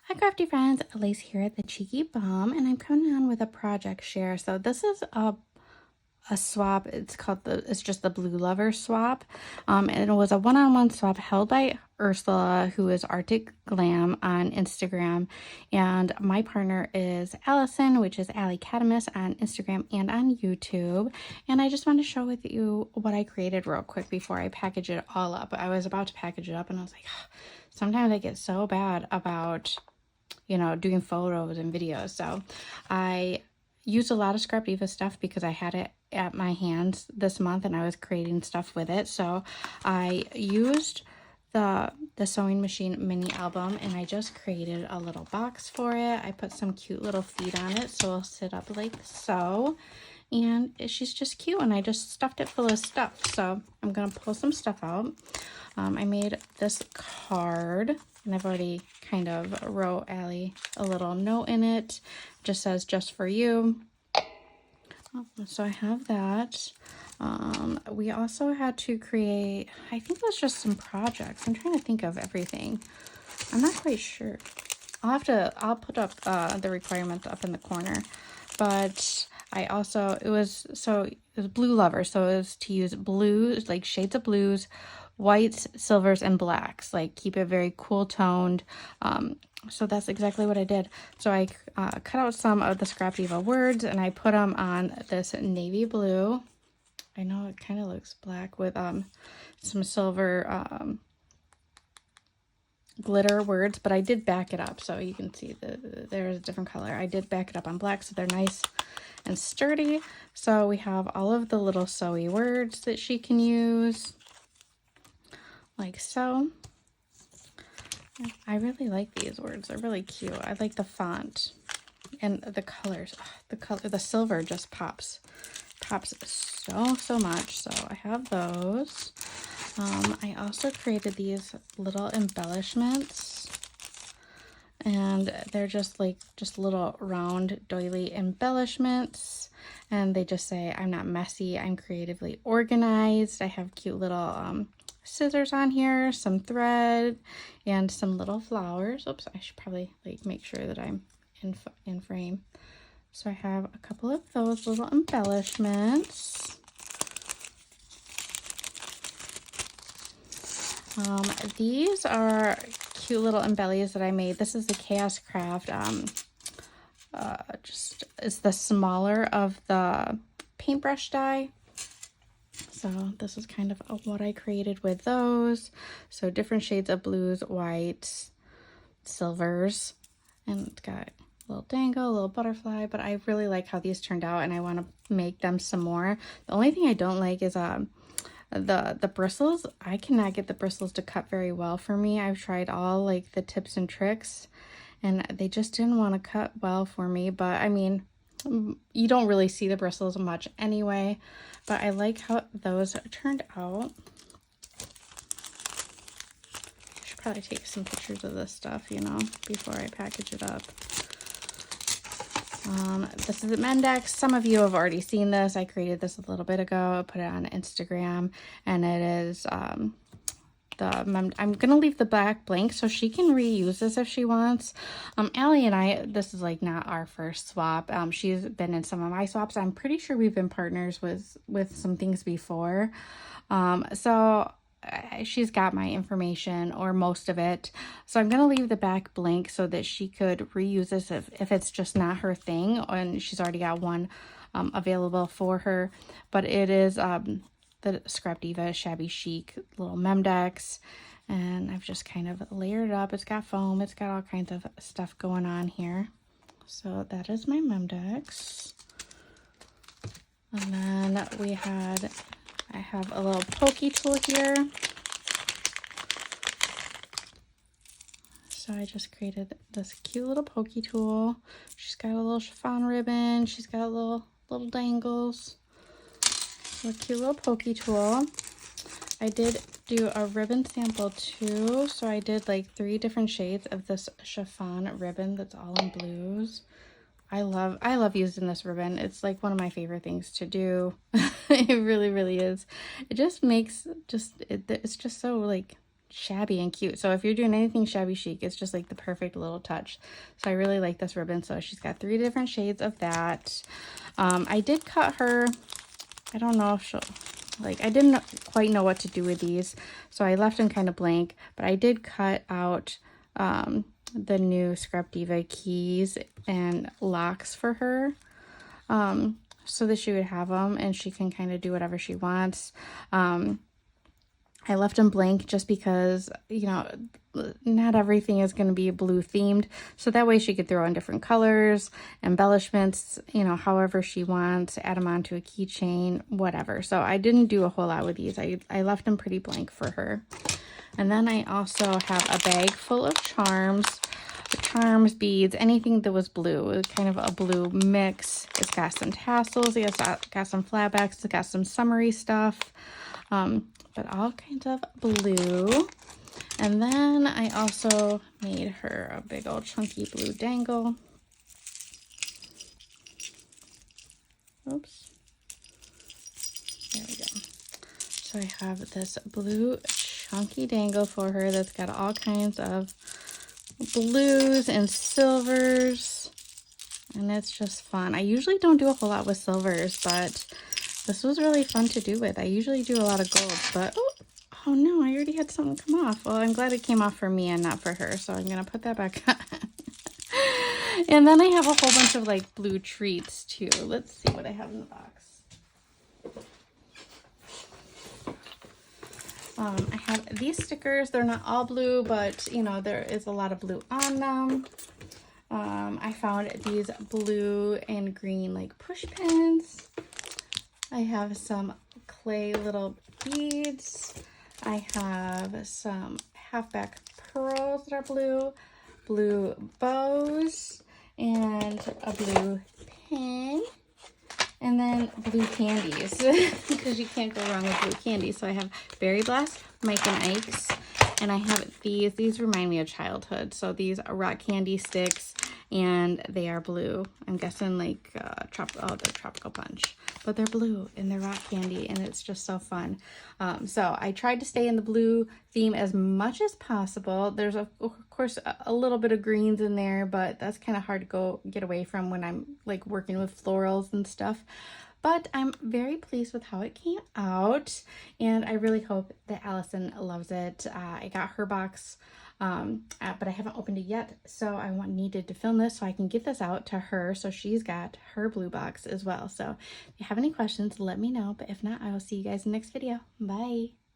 Hi crafty friends, Elise here at the Cheeky Bomb, and I'm coming on with a project share. So this is a swap. It's just the Blue Lover swap, and it was a one-on-one swap held by Ursula, who is Arctic Glam on Instagram, and my partner is Allison, which is Allie Catamus on Instagram and on YouTube. And I just want to show with you what I created real quick before I package it all up. I was about to package it up, and I was like, oh, sometimes I get so bad about doing photos and videos. So I used a lot of Scrap Diva stuff because I had it at my hands this month and I was creating stuff with it. So I used the sewing machine mini album and I just created a little box for it. I put some cute little feet on it so it'll sit up like so. And she's just cute, and I just stuffed it full of stuff. So I'm gonna pull some stuff out. I made this card, and I've already kind of wrote Allie a little note in it. It just says, just for you. So I have that. We also had to create, I think that's just some projects. I'm trying to think of everything. I'm not quite sure. I'll put up the requirements up in the corner. But it was Blue Lover. So it was to use blues, like shades of blues, whites, silvers, and blacks. Like keep it very cool toned. So that's exactly what I did. So I cut out some of the Scrap Diva words and I put them on this navy blue. I know it kind of looks black with some silver glitter words, but I did back it up so you can see there's a different color. I did back it up on black so they're nice and sturdy. So we have all of the little sewy words that she can use, like so. I really like these words. They're really cute. I like the font and the colors. The silver just pops so much. So I have those. I also created these little embellishments, and they're just little round doily embellishments, and they just say, I'm not messy, I'm creatively organized. I have cute little scissors on here, some thread, and some little flowers. Oops, I should probably make sure that I'm in frame. So I have a couple of those little embellishments. These are cute little embellies that I made. This is the Chaos Craft. Just is the smaller of the paintbrush die. So this is kind of what I created with those. So different shades of blues, whites, silvers, and it's got a little dangle, a little butterfly, but I really like how these turned out and I want to make them some more. The only thing I don't like is the bristles. I cannot get the bristles to cut very well for me. I've tried all the tips and tricks and they just didn't want to cut well for me, but I mean, you don't really see the bristles much anyway, but I like how those turned out. I should probably take some pictures of this stuff, before I package it up. This is the Mendex. Some of you have already seen this. I created this a little bit ago. I put it on Instagram, and it is I'm gonna leave the back blank so she can reuse this if she wants. Allie and I, this is not our first swap. She's been in some of my swaps. I'm pretty sure we've been partners with some things before. So she's got my information, or most of it, so I'm gonna leave the back blank so that she could reuse this if it's just not her thing and she's already got one available for her. But it is the Scrap Diva Shabby Chic little Mendex, and I've just kind of layered it up. It's got foam, it's got all kinds of stuff going on here. So that is my Mendex. And then I have a little pokey tool here. So I just created this cute little pokey tool. She's got a little chiffon ribbon. She's got little dangles. So a cute little pokey tool. I did do a ribbon sample too. So I did 3 different shades of this chiffon ribbon that's all in blues. I love using this ribbon. It's one of my favorite things to do. It really is. It just makes it's just so shabby and cute. So if you're doing anything shabby chic, it's just like the perfect little touch. So I really like this ribbon. So she's got 3 different shades of that. I did cut her. I don't know if she'll, like, I didn't quite know what to do with these, so I left them kind of blank, but I did cut out the new Scrap Diva keys and locks for her, so that she would have them and she can kind of do whatever she wants. I left them blank just because, you know, not everything is going to be blue themed. So that way she could throw in different colors, embellishments, you know, however she wants, add them onto a keychain, whatever. So I didn't do a whole lot with these. I left them pretty blank for her. And then I also have a bag full of charms, beads, anything that was blue, kind of a blue mix. It's got some tassels, it's got some flatbacks, it's got some summery stuff. But all kinds of blue. And then I also made her a big old chunky blue dangle. Oops. There we go. So I have this blue chunky dangle for her that's got all kinds of blues and silvers. And it's just fun. I usually don't do a whole lot with silvers, but this was really fun to do with. I usually do a lot of golds, but oh no, I already had something come off. Well, I'm glad it came off for me and not for her, so I'm going to put that back on. And then I have a whole bunch of like blue treats too. Let's see what I have in the box. I have these stickers. They're not all blue, but you know, there is a lot of blue on them. I found these blue and green like push pins. I have some clay little beads. I have some halfback pearls that are blue bows, and a blue pin, and then blue candies, because you can't go wrong with blue candy. So I have Berry Blast, Mike and Ike's, and I have these remind me of childhood. So these are rock candy sticks, and they are blue. I'm guessing like the tropical punch, but they're blue and they're rock candy, and it's just so fun. So I tried to stay in the blue theme as much as possible. There's of course a little bit of greens in there, but that's kind of hard to get away from when I'm like working with florals and stuff. But I'm very pleased with how it came out, and I really hope that Allison loves it. I got her box, but I haven't opened it yet, so I needed to film this so I can get this out to her, so she's got her blue box as well. So if you have any questions, let me know, but if not, I will see you guys in the next video. Bye.